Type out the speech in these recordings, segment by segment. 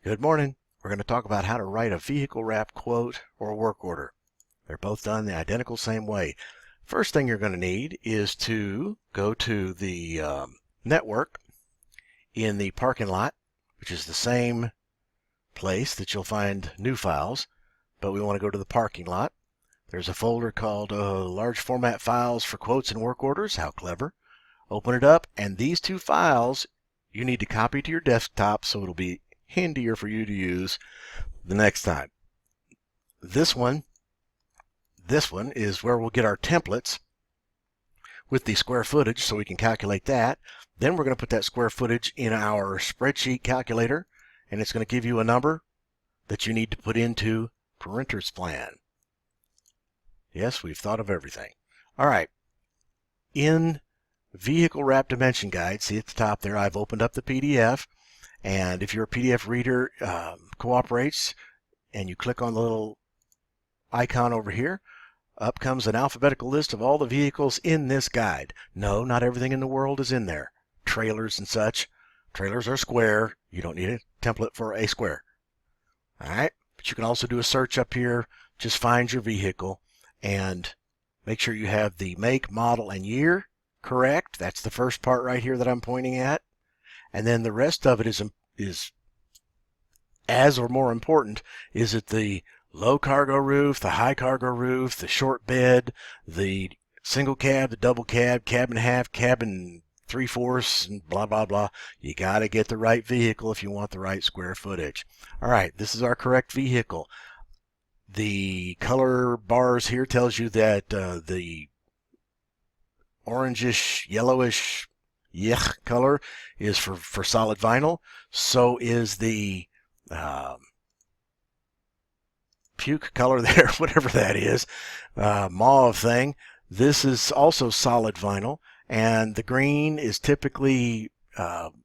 Good morning. We're going to talk about how to write a vehicle wrap quote or work order. They're both done the identical same way. First thing you're going to need is to go to the network in the parking lot, which is the same place that you'll find new files, but we want to go to the parking lot. There's a folder called large format files for quotes and work orders. How clever. Open it up, and these two files you need to copy to your desktop so it'll be handier for you to use the next time. This one is where we'll get our templates with the square footage so we can calculate that. Then we're going to put that square footage in our spreadsheet calculator, and it's going to give you a number that you need to put into printer's plan. Yes, we've thought of everything. All right. In Vehicle Wrap Dimension Guide, see at the top there, I've opened up the PDF. And if your PDF reader cooperates and you click on the little icon over here, up comes an alphabetical list of all the vehicles in this guide. No, not everything in the world is in there. Trailers and such. Trailers are square. You don't need a template for a square. All right, but you can also do a search up here. Just find your vehicle and make sure you have the make, model, and year correct. That's the first part right here that I'm pointing at. And then the rest of it is as or more important. Is it the low cargo roof, the high cargo roof, the short bed, the single cab, the double cab, cab and a half, cab and 3/4, and blah, blah, blah. You got to get the right vehicle if you want the right square footage. All right, this is our correct vehicle. The color bars here tells you that the orangish, yellowish, color is for solid vinyl. So is the puke color there, whatever that is, mauve thing. This is also solid vinyl, and the green is typically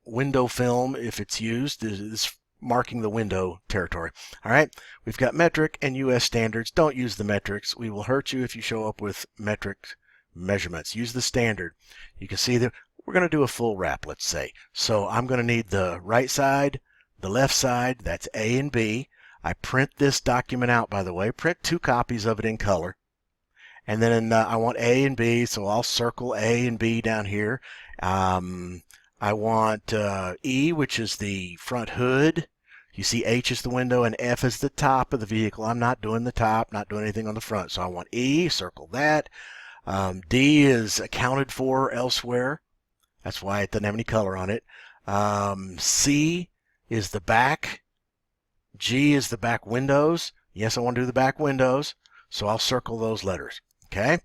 window film if it's used. This is marking the window territory. All right, we've got metric and US standards. Don't use the metrics. We will hurt you if you show up with metric measurements. Use the standard. You can see that we're going to do a full wrap, let's say. So I'm going to need the right side, the left side, that's A and B. I print this document out, by the way. Print 2 copies of it in color. And then I want A and B, so I'll circle A and B down here. I want E, which is the front hood. You see H is the window and F is the top of the vehicle. I'm not doing the top, not doing anything on the front. So I want E, circle that. D is accounted for elsewhere. That's why it doesn't have any color on it. C is the back. G is the back windows. Yes, I want to do the back windows, so I'll circle those letters. Okay?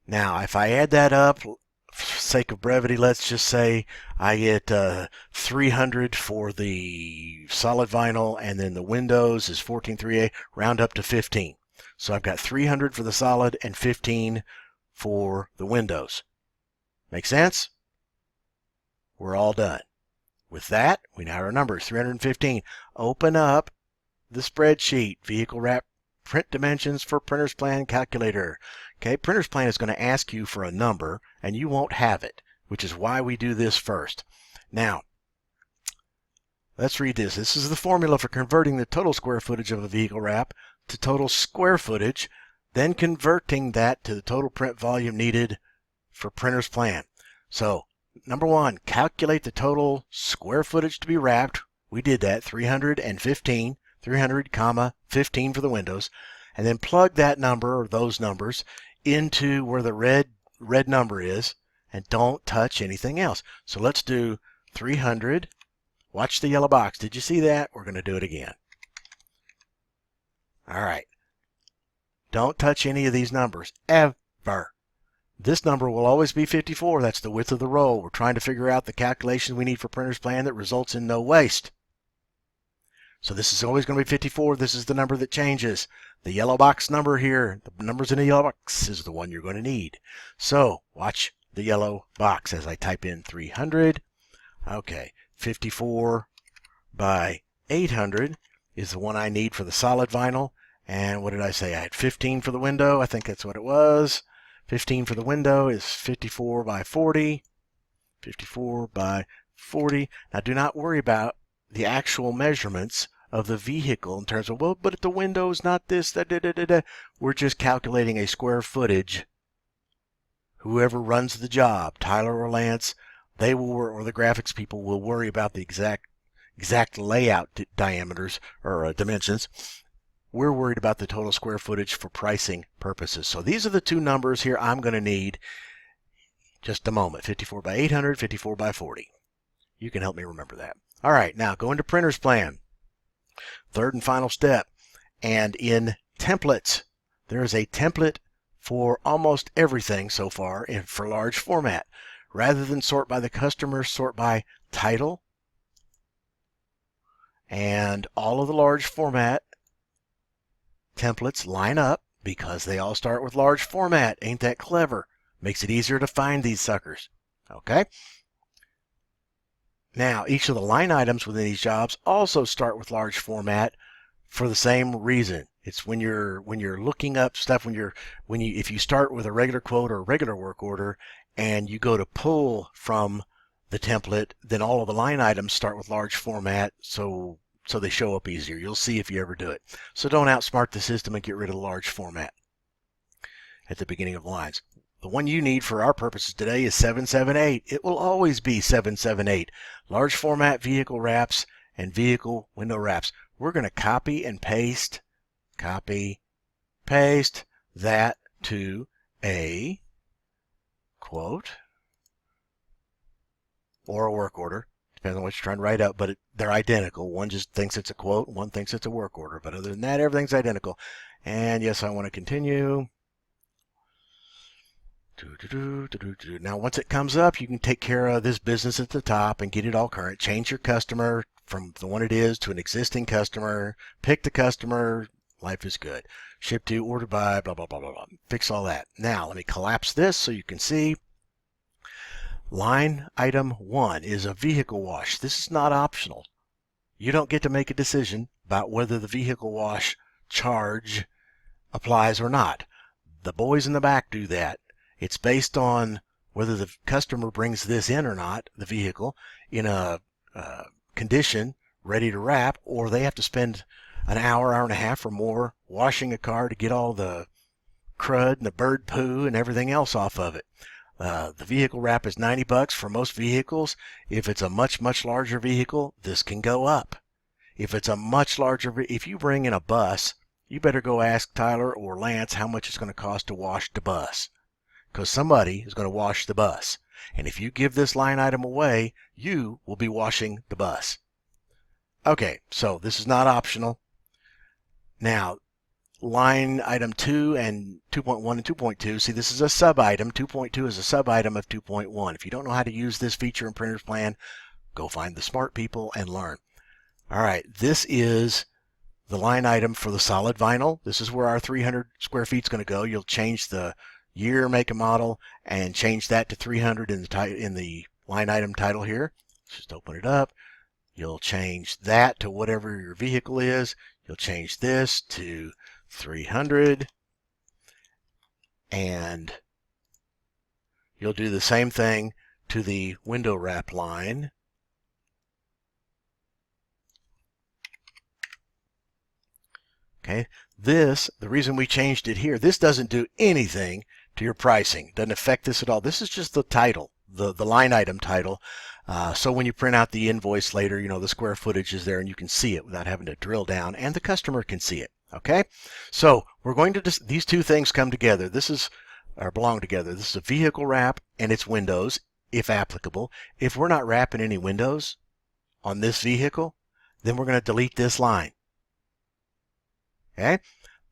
Now, if I add that up, for sake of brevity, let's just say I get 300 for the solid vinyl, and then the windows is 14.3A, round up to 15. So I've got 300 for the solid and 15 for the windows. Make sense? We're all done. With that, we now have our numbers, 315. Open up the spreadsheet, vehicle wrap, print dimensions for printer's plan calculator. Okay, printer's plan is going to ask you for a number, and you won't have it, which is why we do this first. Now, let's read this. This is the formula for converting the total square footage of a vehicle wrap to total square footage, then converting that to the total print volume needed for printer's plan. So, number 1, calculate the total square footage to be wrapped. We did that, 315, 300, 15 for the windows. And then plug that number, or those numbers, into where the red number is, and don't touch anything else. So let's do 300. Watch the yellow box. Did you see that? We're going to do it again. All right. Don't touch any of these numbers, ever. This number will always be 54. That's the width of the roll. We're trying to figure out the calculations we need for printer's plan that results in no waste. So this is always going to be 54. This is the number that changes. The yellow box number here, the numbers in the yellow box, is the one you're going to need. So watch the yellow box as I type in 300. Okay, 54 by 800 is the one I need for the solid vinyl. And what did I say? I had 15 for the window. I think that's what it was. 15 for the window is 54 by 40. 54 by 40. Now do not worry about the actual measurements of the vehicle in terms of, well, but if the window is not this, da, da, da, da, da. We're just calculating a square footage. Whoever runs the job, Tyler or Lance, they will, or the graphics people will worry about the exact layout diameters or dimensions. We're worried about the total square footage for pricing purposes. So these are the two numbers here I'm going to need. Just a moment. 54 by 800, 54 by 40. You can help me remember that. All right, now go into Printer's Plan. Third and final step. And in templates, there is a template for almost everything so far for large format. Rather than sort by the customer, sort by title. And all of the large format templates line up because they all start with large format. Ain't that clever? Makes it easier to find these suckers. Okay? Now, each of the line items within these jobs also start with large format for the same reason. It's when you're looking up stuff, if you start with a regular quote or a regular work order and you go to pull from the template, then all of the line items start with large format, so they show up easier. You'll see if you ever do it. So don't outsmart the system and get rid of the large format at the beginning of lines. The one you need for our purposes today is 778. It will always be 778. Large format vehicle wraps and vehicle window wraps. We're going to copy, paste that to a quote or a work order. Depends on what you're trying to write up, but they're identical. One just thinks it's a quote, one thinks it's a work order. But other than that, everything's identical. And yes, I want to continue. Now, once it comes up, you can take care of this business at the top and get it all current. Change your customer from the one it is to an existing customer. Pick the customer. Life is good. Ship to, order by, blah, blah, blah, blah, blah. Fix all that. Now, let me collapse this so you can see. Line item 1 is a vehicle wash. This is not optional. You don't get to make a decision about whether the vehicle wash charge applies or not. The boys in the back do that. It's based on whether the customer brings this in or not, the vehicle, in a condition ready to wrap, or they have to spend an hour and a half or more washing a car to get all the crud and the bird poo and everything else off of it. The vehicle wrap is $90 for most vehicles. If it's a much larger vehicle, this can go up. If it's a much larger, if you bring in a bus, you better go ask Tyler or Lance how much it's going to cost to wash the bus. Because somebody is going to wash the bus. And if you give this line item away, you will be washing the bus. Okay, so this is not optional. Now, line item 2 and 2.1 and 2.2, see, this is a sub-item. 2.2 is a sub-item of 2.1. If you don't know how to use this feature in Printer's Plan, go find the smart people and learn. All right, this is the line item for the solid vinyl. This is where our 300 square feet is going to go. You'll change the year, make, and model, and change that to 300 in the line item title here. Just open it up. You'll change that to whatever your vehicle is. You'll change this to 300, and you'll do the same thing to the window wrap line. Okay, the reason we changed it here, this doesn't do anything to your pricing. Doesn't affect this at all. This is just the title, the line item title. So when you print out the invoice later, the square footage is there and you can see it without having to drill down, and the customer can see it. Okay, so we're going to these two things come together. Belong together. This is a vehicle wrap and it's windows, if applicable. If we're not wrapping any windows on this vehicle, then we're going to delete this line. Okay,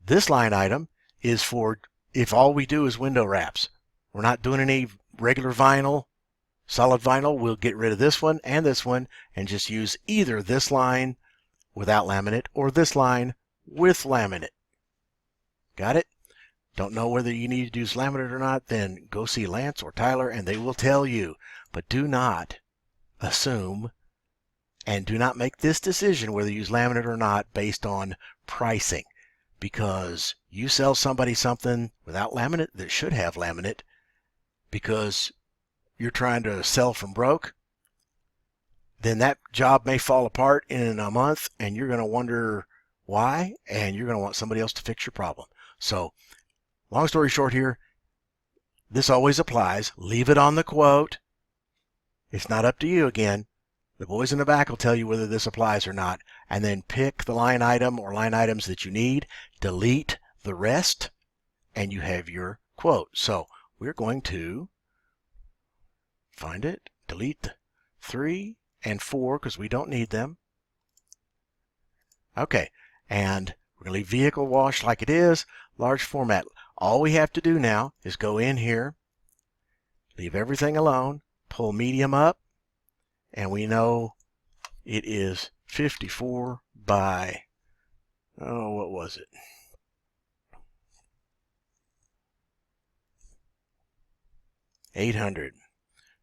this line item is for if all we do is window wraps. We're not doing any regular vinyl, solid vinyl. We'll get rid of this one and just use either this line without laminate or this line with laminate. Got it? Don't know whether you need to use laminate or not, then go see Lance or Tyler and they will tell you. But do not assume and do not make this decision whether you use laminate or not based on pricing, because you sell somebody something without laminate that should have laminate because you're trying to sell from broke. then that job may fall apart in a month and you're going to wonder why, and you're going to want somebody else to fix your problem. So long story short here, this always applies. Leave it on the quote. It's not up to you again. The boys in the back will tell you whether this applies or not, and then pick the line item or line items that you need, delete the rest, and you have your quote. So we're going to find it, delete the 3 and 4 because we don't need them. Okay, and we're going to leave vehicle wash like it is, large format. All we have to do now is go in here, leave everything alone, pull medium up, and we know it is 54 by, oh, what was it? $800.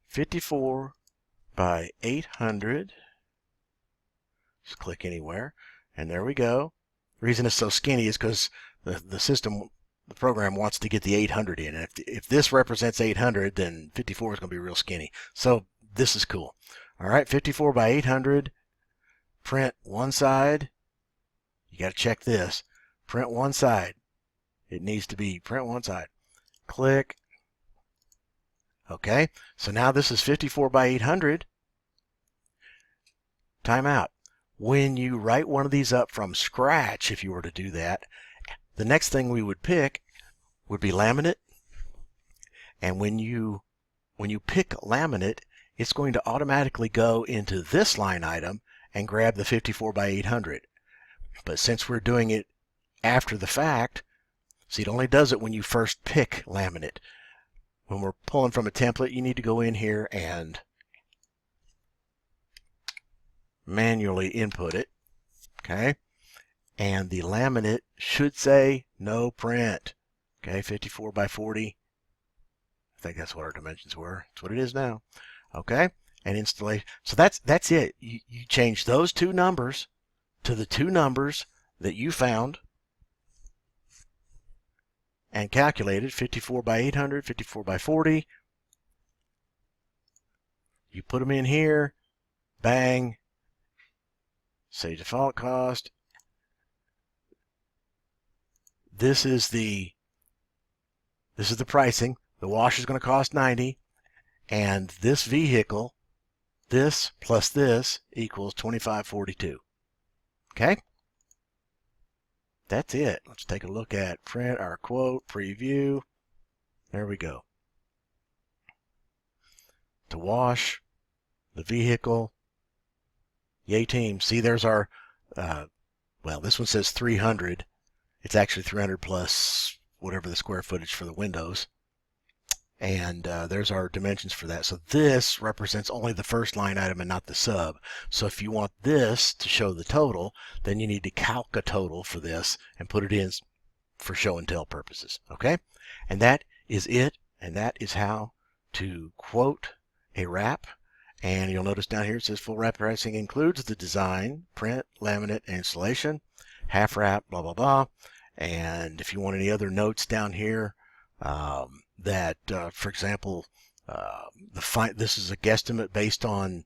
54 by 800. Just click anywhere, and there we go. The reason it's so skinny is because the system, the program wants to get the 800 in. And if this represents 800, then 54 is going to be real skinny. So this is cool. All right, 54 by 800. Print one side. You got to check this. Print one side. It needs to be print one side. Click. Okay, so now this is 54 by 800. Timeout. When you write one of these up from scratch, if you were to do that, the next thing we would pick would be laminate. And when you pick laminate, it's going to automatically go into this line item and grab the 54 by 800. But since we're doing it after the fact, see, it only does it when you first pick laminate. When we're pulling from a template, you need to go in here and manually input it. Okay, and the laminate should say no print. Okay, 54 by 40. I think that's what our dimensions were. That's what it is now. Okay, and installation. So that's it. You change those two numbers to the two numbers that you found and calculated, 54 by 800, 54 by 40. You put them in here, bang, say default cost. This is the pricing. The wash is going to cost 90, and this vehicle, this plus this equals 2542. Okay? That's it. Let's take a look at print our quote, preview. There we go. To wash the vehicle. Yay team. See, there's our, well, this one says 300. It's actually 300 plus whatever the square footage for the windows. And there's our dimensions for that. So this represents only the first line item and not the sub. So if you want this to show the total, then you need to calc a total for this and put it in for show and tell purposes. Okay? And that is it. And that is how to quote a wrap. And you'll notice down here it says full wrap pricing includes the design, print, laminate, and installation, half wrap, blah, blah, blah. And if you want any other notes down here, for example, this is a guesstimate based on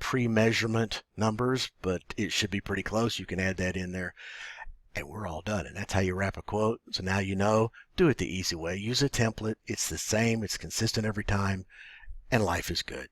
pre-measurement numbers, but it should be pretty close. You can add that in there, and we're all done. And that's how you wrap a quote. So now you know, do it the easy way. Use a template. It's the same. It's consistent every time, and life is good.